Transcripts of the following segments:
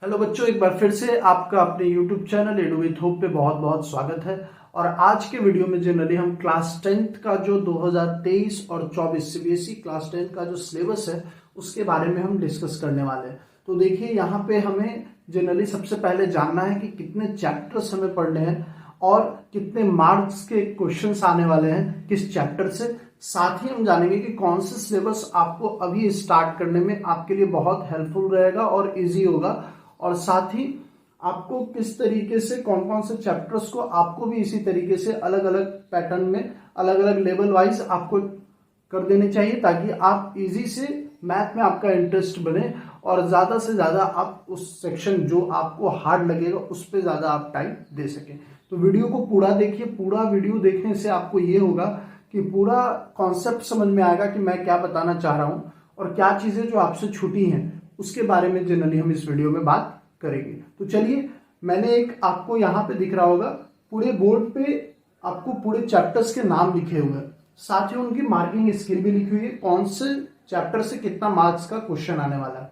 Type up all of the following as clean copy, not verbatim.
Hello बच्चों, एक बार फिर से आपका अपने YouTube channel edu with hope पे बहुत बहुत स्वागत है। और आज के वीडियो में जनरली हम क्लास 10th का जो 2023 और 24 सीबीएसई क्लास 10 का जो सिलेबस है उसके बारे में हम डिस्कस करने वाले हैं। तो देखिए, यहाँ पे हमें जनरली सबसे पहले जानना है कि कितने चैप्टर्स हमें पढ़ने हैं और कितने मार्क्स के क्वेश्चंस आने वाले हैं किस चैप्टर से। साथ ही हम जानेंगे कि कौन से सिलेबस आपको अभी स्टार्ट करने में आपके लिए बहुत हेल्पफुल रहेगा और इजी होगा, और साथ ही आपको किस तरीके से कौन कौन से चैप्टर्स को आपको भी इसी तरीके से अलग अलग पैटर्न में अलग अलग लेवल वाइज आपको कर देने चाहिए, ताकि आप इजी से मैथ में आपका इंटरेस्ट बने और ज्यादा से ज्यादा आप उस सेक्शन जो आपको हार्ड लगेगा उस पर ज्यादा आप टाइम दे सकें। तो वीडियो को पूरा देखिए। पूरा वीडियो देखने से आपको ये होगा कि पूरा कॉन्सेप्ट समझ में आएगा कि मैं क्या बताना चाह रहा हूं और क्या चीजें जो आपसे छूटी हैं उसके बारे में जनरली हम इस वीडियो में बात करेंगे। तो चलिए, मैंने एक आपको यहाँ पे दिख रहा होगा पूरे बोर्ड पे आपको पूरे चैप्टर्स के नाम लिखे हुए हैं, साथ ही उनकी मार्किंग स्किल भी लिखी हुई है, कौन से चैप्टर से कितना मार्क्स का क्वेश्चन आने वाला है।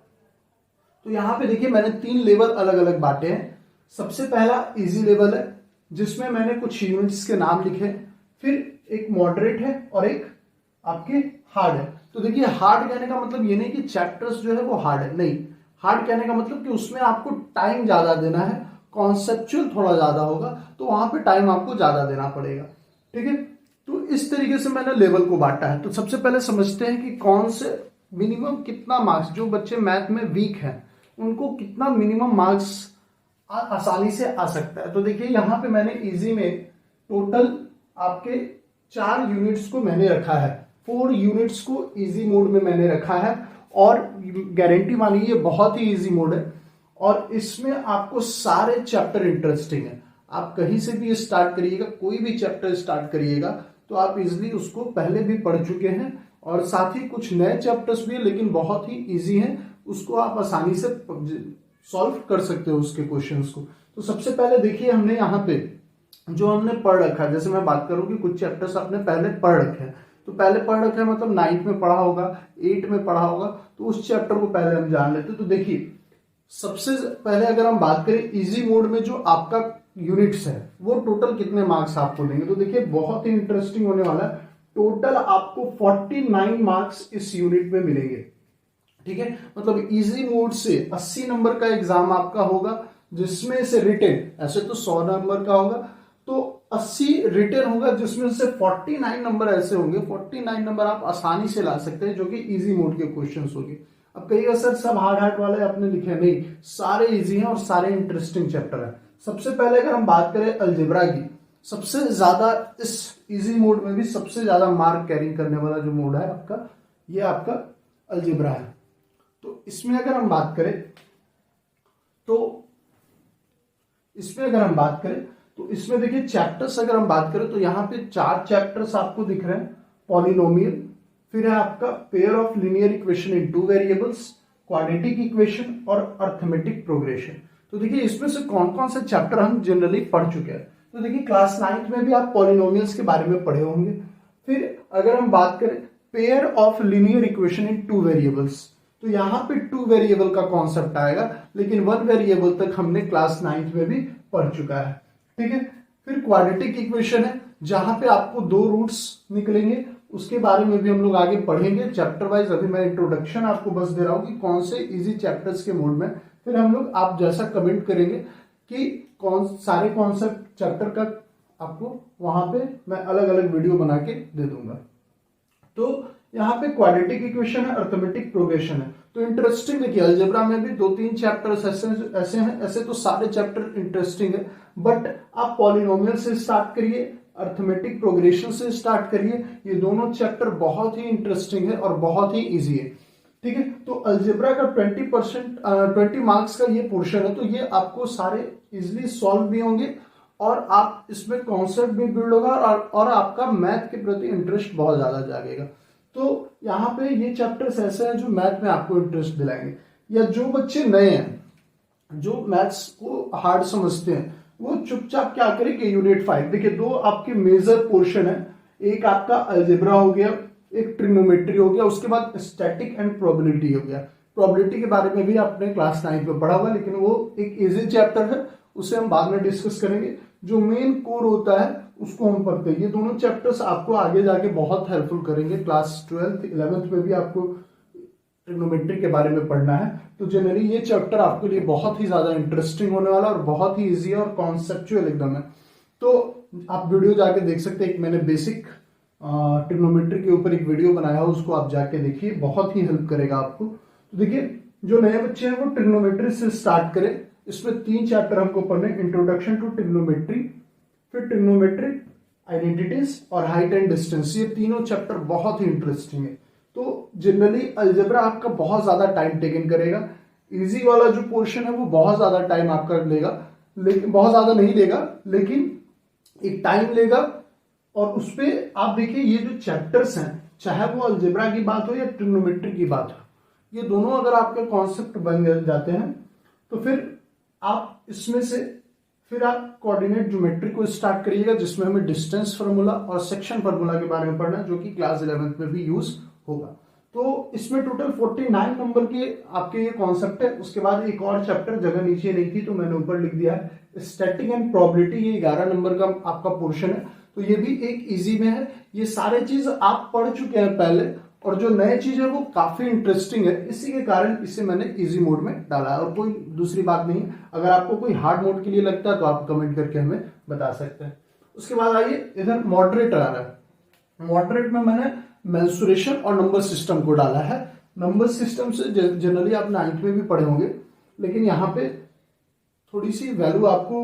तो यहाँ पे देखिए, मैंने 3 लेवल अलग अलग बांटे हैं। सबसे पहला इजी लेवल है जिसमें मैंने कुछ यूनिट्स के नाम लिखे, फिर एक मॉडरेट है और एक आपके हार्ड है। तो देखिए, हार्ड कहने का मतलब ये नहीं कि चैप्टर्स जो है वो हार्ड है, नहीं। हार्ड कहने का मतलब कि उसमें आपको टाइम ज्यादा देना है, कॉन्सेप्चुअल थोड़ा ज्यादा होगा, तो वहां पे टाइम आपको ज्यादा देना पड़ेगा। ठीक है, तो इस तरीके से मैंने लेवल को बांटा है। तो सबसे पहले समझते हैं कि कौन से मिनिमम कितना मार्क्स, जो बच्चे मैथ में वीक हैं उनको कितना मिनिमम मार्क्स आसानी से आ सकता है। तो देखिए, यहाँ पे मैंने इजी में टोटल आपके 4 यूनिट्स को मैंने रखा है, 4 यूनिट्स को इजी मोड में मैंने रखा है, और गारंटी मानिए ये बहुत ही इजी मोड है। और इसमें आपको सारे चैप्टर इंटरेस्टिंग है। आप कहीं से भी स्टार्ट करिएगा, कोई भी चैप्टर स्टार्ट करिएगा तो आप इजिली उसको पहले भी पढ़ चुके हैं, और साथ ही कुछ नए चैप्टर्स भी है लेकिन बहुत ही इजी हैं, उसको आप आसानी से सॉल्व कर सकते हो उसके क्वेश्चंस को। तो सबसे पहले देखिए, हमने यहाँ पे जो हमने पढ़ रखा है, जैसे मैं बात करूं कि कुछ चैप्टर्स आपने पहले पढ़ रखे हैं, तो पहले पढ़ रखा है मतलब 9th में पढ़ा होगा, 8 में पढ़ा होगा, तो उस चैप्टर को पहले हम जान लेते। तो देखिए, सबसे पहले अगर हम बात करें इजी मोड में जो आपका यूनिट्स है वो टोटल कितने मार्क्स आपको देंगे, तो देखिए बहुत ही इंटरेस्टिंग होने वाला है। टोटल आपको 49 मार्क्स इस यूनिट में मिलेंगे। ठीक है, मतलब इजी मोड से 80 नंबर का एग्जाम आपका होगा, जिसमें से रिटेन ऐसे तो 100 नंबर का होगा, तो 80 रिटेन होगा, जिसमें से 49 नंबर ऐसे होंगे, 49 नंबर आप आसानी से ला सकते हैं, जो कि इजी मोड के क्वेश्चंस होंगे। अब कहिएगा सर सब हार्ड वाले आपने लिखे, नहीं, सारे इजी हैं और सारे इंटरेस्टिंग चैप्टर हैं। सबसे पहले अगर हम बात करें अलजेब्रा की, सबसे ज्यादा इस इजी मोड में भी सबसे ज्यादा मार्क कैरी करने वाला जो मोड है आपका, ये आपका अलजेब्रा है। तो इसमें अगर हम बात करें तो इसमें देखिए चैप्टर्स अगर हम बात करें तो यहाँ पे 4 चैप्टर्स आपको दिख रहे हैं। पॉलिनोमियल, फिर है आपका pair of linear equation in 2 variables, quadratic equation और अर्थमेटिक प्रोग्रेशन। तो देखिए, इसमें से कौन कौन से चैप्टर हम जनरली पढ़ चुके हैं। तो देखिए, क्लास 9th में भी आप पॉलिनोमियल्स के बारे में पढ़े होंगे। फिर अगर हम बात करें pair of linear equation in 2 variables, तो यहाँ पे 2 वेरिएबल का कॉन्सेप्ट आएगा, लेकिन 1 वेरिएबल तक हमने क्लास 9th में भी पढ़ चुका है। ठीक है, फिर क्वाड्रेटिक इक्वेशन है जहां पे आपको 2 रूट्स निकलेंगे, उसके बारे में भी हम लोग आगे पढ़ेंगे चैप्टर वाइज। अभी मैं इंट्रोडक्शन आपको बस दे रहा हूं कि कौन से इजी चैप्टर्स के मोड में, फिर हम लोग आप जैसा कमेंट करेंगे कि कौन सारे कॉन्सेप्ट चैप्टर का आपको वहां पे मैं अलग अलग वीडियो बना के दे दूंगा। तो यहाँ पे क्वाड्रेटिक इक्वेशन है, अर्थमेटिक प्रोग्रेशन है। तो इंटरेस्टिंग देखिए, अलजेब्रा में भी 2-3 चैप्टर्स ऐसे हैं, ऐसे तो सारे चैप्टर इंटरेस्टिंग है, बट आप पॉलिनोमियल से स्टार्ट करिए, अर्थमेटिक प्रोग्रेशन से स्टार्ट करिए, ये दोनों चैप्टर बहुत ही इंटरेस्टिंग है और बहुत ही इजी है। ठीक है, तो अलजेब्रा का 20 मार्क्स का ये पोर्शन है, तो ये आपको सारे इजिली सॉल्व भी होंगे और आप इसमें कॉन्सेप्ट भी बिल्ड होगा और आपका मैथ के प्रति इंटरेस्ट बहुत ज्यादा जागेगा। तो यहाँ पे ये चैप्टर्स ऐसे हैं जो मैथ में आपको इंटरेस्ट दिलाएंगे। या जो बच्चे नए हैं, जो मैथ्स को हार्ड समझते हैं, वो चुपचाप क्या करें कि यूनिट 5 देखिए, 2 आपके मेजर पोर्शन है, एक आपका अलजेब्रा हो गया, एक ट्रिग्नोमेट्री हो गया, उसके बाद स्टैटिक एंड प्रोबेबिलिटी हो गया। प्रोबेबिलिटी के बारे में भी आपने क्लास 9 में पढ़ा हुआ, लेकिन वो एक इजी चैप्टर है, उसे हम बाद में डिस्कस करेंगे। जो मेन कोर होता है उसको हम पढ़ते हैं। ये दोनों चैप्टर्स आपको आगे जाके बहुत हेल्पफुल करेंगे। क्लास 12th 11th में भी आपको ट्रिग्नोमेट्री के बारे में पढ़ना है, तो जनरली ये चैप्टर आपके लिए बहुत ही ज्यादा इंटरेस्टिंग होने वाला और बहुत ही इजी है और कॉन्सेप्चुअल एकदम है। तो आप वीडियो जाके देख सकते हैं। मैंने बेसिक ट्रिग्नोमेट्री के ऊपर एक वीडियो बनाया है, उसको आप जाके देखिए, बहुत ही हेल्प करेगा आपको। तो देखिए, जो नए बच्चे हैं वो ट्रिग्नोमेट्री से स्टार्ट करें। इसमें 3 चैप्टर हमको पढ़ने, इंट्रोडक्शन टू ट्रिग्नोमेट्री, फिर ट्रिग्नोमेट्रिक आइडेंटिटीज और हाइट एंड डिस्टेंस। ये तीनों चैप्टर बहुत ही इंटरेस्टिंग है। तो जनरली अलजेब्रा आपका बहुत ज्यादा टाइम टेकन करेगा। इजी वाला जो पोर्शन है वो बहुत ज्यादा टाइम आपका लेगा, लेकिन बहुत ज्यादा नहीं लेगा, लेकिन एक टाइम लेगा। और उसपे आप देखिए, ये जो चैप्टर्स हैं, चाहे वो अलजेब्रा की बात हो या ट्रिग्नोमेट्री की बात हो, ये दोनों अगर आपके कॉन्सेप्ट बन जाते हैं तो फिर आप इसमें से फिर आप कोऑर्डिनेट ज्योमेट्री को स्टार्ट करिएगा, जिसमें हमें डिस्टेंस फार्मूला और सेक्शन फार्मूला के बारे में पढ़ना है, जो कि क्लास 11th में भी यूज होगा। तो इसमें टोटल 49 नंबर के आपके ये कॉन्सेप्ट है। उसके बाद एक और चैप्टर, जगह नीचे नहीं थी तो मैंने ऊपर लिख दिया है, स्टैटिक एंड प्रोबेबिलिटी। ये 11 नंबर का आपका पोर्शन है, तो ये भी एक इजी में है। ये सारे चीज आप पढ़ चुके हैं पहले, और जो नए चीज है वो काफी इंटरेस्टिंग है, इसी के कारण इसे मैंने इजी मोड में डाला है, और कोई दूसरी बात नहीं। अगर आपको कोई हार्ड मोड के लिए लगता है तो आप कमेंट करके हमें बता सकते हैं। उसके बाद आइए, इधर मॉडरेट आ रहा है। मॉडरेट में मैंने मेंसुरेशन और नंबर सिस्टम को डाला है। नंबर सिस्टम से जनरली आप 9th में भी पढ़े होंगे, लेकिन यहाँ पे थोड़ी सी वैल्यू आपको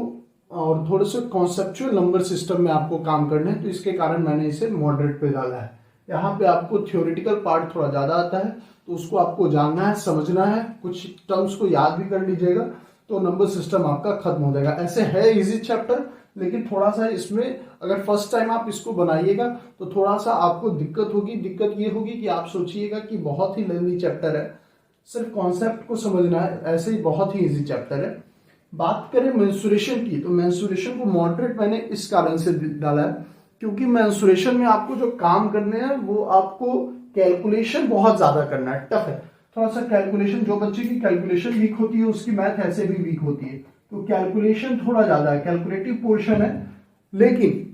और थोड़े से कॉन्सेप्चुअल नंबर सिस्टम में आपको काम करना है, तो इसके कारण मैंने इसे मॉडरेट पे डाला है। यहाँ पे आपको थ्योरेटिकल पार्ट थोड़ा ज्यादा आता है, तो उसको आपको जानना है, समझना है, कुछ टर्म्स को याद भी कर लीजिएगा, तो नंबर सिस्टम आपका खत्म हो जाएगा। ऐसे है इजी चैप्टर, लेकिन थोड़ा सा इसमें अगर फर्स्ट टाइम आप इसको बनाइएगा तो थोड़ा सा आपको दिक्कत होगी। दिक्कत ये होगी कि आप सोचिएगा कि बहुत ही लेंथी चैप्टर है, सिर्फ कॉन्सेप्ट को समझना है, ऐसे ही बहुत ही इजी चैप्टर है। बात करें मेंसुरेशन की, तो मेंसुरेशन को मॉडरेट मैंने इस कारण से डाला है, क्योंकि मेंसुरेशन में आपको जो काम करने हैं वो आपको कैलकुलेशन बहुत ज्यादा करना है, टफ है थोड़ा सा कैलकुलेशन। जो बच्चे की कैलकुलेशन वीक होती है उसकी मैथ ऐसे भी वीक होती है, तो कैलकुलेशन थोड़ा ज्यादा है, कैलकुलेटिव पोर्शन है। लेकिन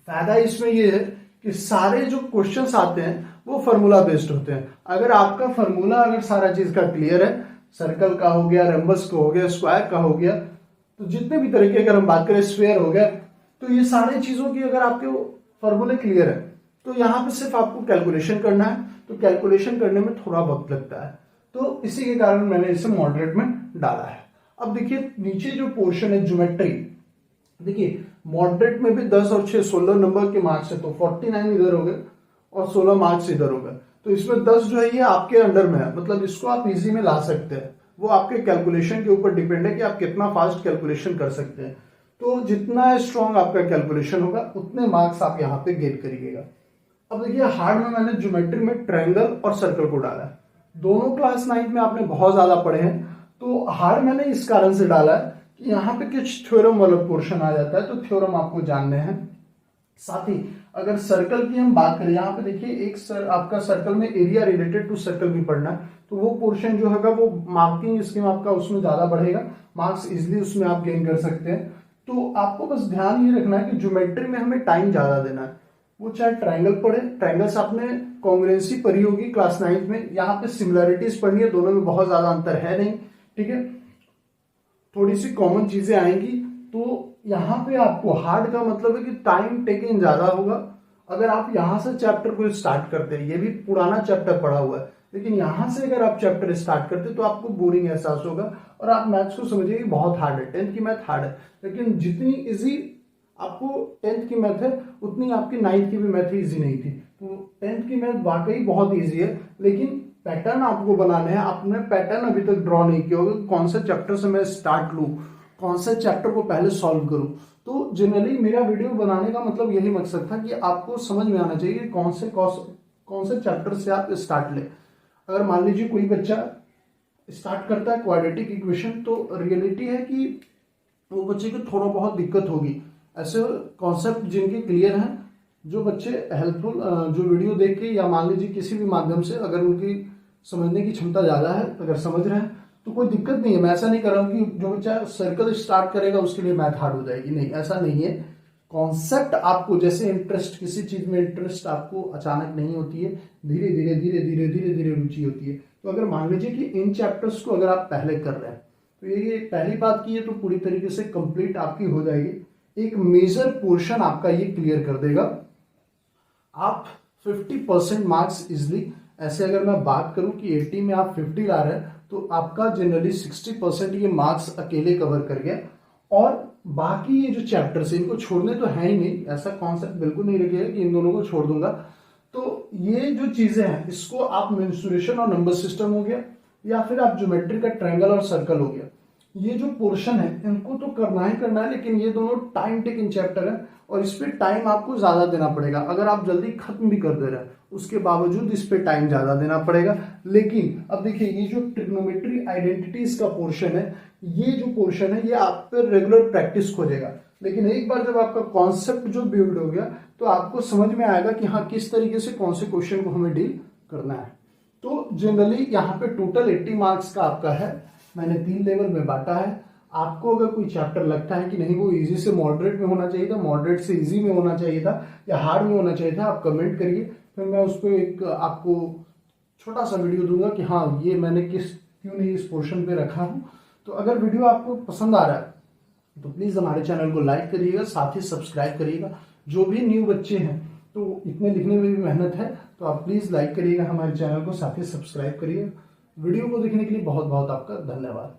फायदा इसमें ये है कि सारे जो क्वेश्चंस आते हैं वो फार्मूला बेस्ड होते हैं। अगर आपका फार्मूला अगर सारा चीज का क्लियर है, सर्कल का हो गया, रंबस का हो गया, स्क्वायर का हो गया, तो जितने भी तरीके, अगर हम बात करें स्फीयर हो गया, तो ये सारी चीजों की अगर आपके फॉर्मूले क्लियर है तो यहाँ पे सिर्फ आपको कैलकुलेशन करना है, तो कैलकुलेशन करने में थोड़ा वक्त लगता है, तो इसी के कारण मैंने इसे मॉडरेट में डाला है। अब देखिए, नीचे जो पोर्शन है ज्योमेट्री, देखिए मॉडरेट में भी 10 और 6 16 नंबर के मार्क्स है, तो 49 इधर हो गए और 16 मार्क्स इधर हो गए। तो इसमें 10 जो है ये आपके अंडर में है, मतलब इसको आप इजी में ला सकते हैं। वो आपके कैलकुलेशन के ऊपर डिपेंड है कि आप कितना फास्ट कैलकुलेशन कर सकते हैं। तो जितना स्ट्रॉन्ग आपका कैलकुलेशन होगा उतने मार्क्स आप यहाँ पे गेट करिएगा। अब देखिए, हार्ड में मैंने ज्योमेट्री में ट्रायंगल और सर्कल को डाला है। दोनों क्लास 9 में आपने बहुत ज्यादा पढ़े हैं, तो हार्ड मैंने इस कारण से डाला है कि यहाँ पे कुछ थ्योरम वाला पोर्शन आ जाता है, तो थ्योरम आपको जानने हैं। साथ ही अगर सर्कल की हम बात करें, यहाँ पे देखिए एक आपका सर्कल में एरिया रिलेटेड टू सर्कल भी पढ़ना है, तो वो पोर्शन जो होगा वो मार्किंग स्कीम आपका उसमें ज्यादा बढ़ेगा, मार्क्स इजिली उसमें आप गेन कर सकते हैं। तो आपको बस ध्यान ये रखना है कि ज्योमेट्री में हमें टाइम ज्यादा देना है, वो चाहे ट्रायंगल पढ़े, ट्रायंगल्स आपने कॉन्ग्रुएंसी पढ़ी होगी क्लास 9 में, यहाँ पे सिमिलरिटीज पढ़नी है, दोनों में बहुत ज्यादा अंतर है नहीं, ठीक है, थोड़ी सी कॉमन चीजें आएंगी। तो यहाँ पे आपको हार्ड का मतलब है कि टाइम टेकिंग ज्यादा होगा। अगर आप यहाँ से चैप्टर को स्टार्ट करते हैं, ये भी पुराना चैप्टर पढ़ा हुआ है, लेकिन यहाँ से अगर आप चैप्टर स्टार्ट करते तो आपको बोरिंग एहसास होगा और आप मैथ्स को समझिए बहुत हार्ड है। 10th की मैथ हार्ड है, लेकिन जितनी इजी आपको 10th की मैथ है उतनी आपकी 9th की भी मैथ इजी नहीं थी। तो 10th की मैथ वाकई बहुत इजी है, लेकिन पैटर्न आपको बनाने हैं। आपने पैटर्न अभी तक ड्रॉ नहीं किया होगा, कौन से चैप्टर से मैं स्टार्ट लूँ, कौन से चैप्टर को पहले सॉल्व करूँ। तो जनरली मेरा वीडियो बनाने का मतलब यही मकसद था कि आपको समझ में आना चाहिए कौन से चैप्टर से आप स्टार्ट लें। अगर मान लीजिए कोई बच्चा स्टार्ट करता है क्वाड्रेटिक इक्वेशन, तो रियलिटी है कि वो बच्चे को थोड़ा बहुत दिक्कत होगी। ऐसे कॉन्सेप्ट जिनके क्लियर हैं, जो बच्चे हेल्पफुल जो वीडियो देख के या मान लीजिए किसी भी माध्यम से अगर उनकी समझने की क्षमता ज़्यादा है, अगर समझ रहे हैं तो कोई दिक्कत नहीं है। मैं ऐसा नहीं कर रहा हूँ कि जो बच्चा सर्कल स्टार्ट करेगा उसके लिए मैथ हार्ड हो जाएगी, नहीं, ऐसा नहीं है। कॉन्सेप्ट आपको जैसे इंटरेस्ट, किसी चीज में इंटरेस्ट आपको अचानक नहीं होती है, धीरे धीरे धीरे धीरे धीरे धीरे रुचि होती है। तो अगर मान लीजिए कि इन चैप्टर्स को अगर आप पहले कर रहे हैं तो ये पहली बात की है तो पूरी तरीके से कंप्लीट आपकी हो जाएगी। एक मेजर पोर्शन आपका ये क्लियर कर देगा। आप 50% मार्क्स इजिली, ऐसे अगर मैं बात करूं कि 80 में आप 50 ला रहे हैं तो आपका जनरली 60% ये मार्क्स अकेले कवर कर गया। और बाकी ये जो चैप्टर्स है इनको छोड़ने तो है ही नहीं, ऐसा कॉन्सेप्ट बिल्कुल नहीं रखिएगा कि इन दोनों को छोड़ दूंगा। तो ये जो चीजें हैं इसको आप मेंसुरेशन और नंबर सिस्टम हो गया, या फिर आप ज्योमेट्री का ट्रायंगल और सर्कल हो गया, ये जो पोर्शन है इनको तो करना ही करना है। लेकिन ये दोनों टाइम टेकिंग चैप्टर है और इस पे टाइम आपको ज्यादा देना पड़ेगा। अगर आप जल्दी खत्म भी कर दे रहे हैं उसके बावजूद इस पे टाइम ज्यादा देना पड़ेगा। लेकिन अब देखिए ये जो ट्रिग्नोमेट्री आइडेंटिटीज का पोर्शन है, ये जो पोर्शन है ये आप पे रेगुलर प्रैक्टिस खोजेगा। लेकिन एक बार जब आपका कॉन्सेप्ट जो बिल्ड हो गया तो आपको समझ में आएगा कि हाँ किस तरीके से कौन से क्वेश्चन को हमें डील करना है। तो जनरली यहाँ पे टोटल 80 मार्क्स का आपका है, मैंने 3 लेवल में बांटा है। आपको अगर कोई चैप्टर लगता है कि नहीं वो इजी से मॉडरेट में होना चाहिए था, मॉडरेट से इजी में होना चाहिए था, या हार्ड में होना चाहिए था, आप कमेंट करिए, फिर मैं उस पर एक आपको छोटा सा वीडियो दूंगा कि हाँ ये मैंने क्यों नहीं इस पोर्शन पे रखा हूँ। तो अगर वीडियो आपको पसंद आ रहा है तो प्लीज हमारे चैनल को लाइक करिएगा, साथ ही सब्सक्राइब करिएगा। जो भी न्यू बच्चे हैं तो इतने लिखने में भी मेहनत है, तो आप प्लीज लाइक करिएगा हमारे चैनल को, साथ ही सब्सक्राइब करिएगा। वीडियो को देखने के लिए बहुत बहुत आपका धन्यवाद।